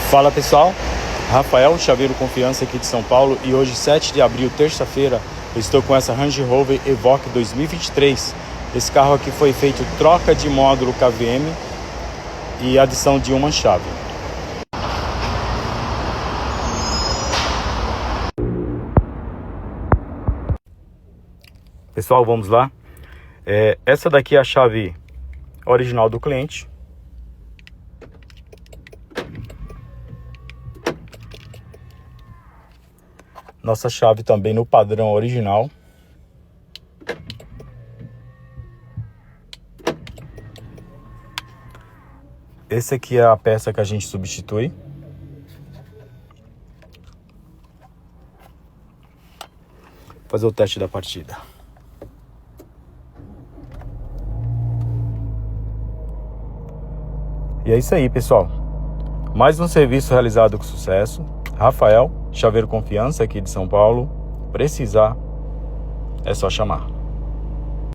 Fala pessoal, Rafael, chaveiro confiança aqui de São Paulo, e hoje 7 de abril, terça-feira, eu estou com essa Range Rover Evoque 2023. Esse carro aqui foi feito troca de módulo KVM e adição de uma chave. Pessoal, vamos lá. Essa daqui é a chave original do cliente. Nossa chave também no padrão original. Esse aqui é a peça que a gente substitui. Vou fazer o teste da partida. E é isso aí, pessoal. Mais um serviço realizado com sucesso. Rafael, chaveiro confiança aqui de São Paulo. Precisar, é só chamar.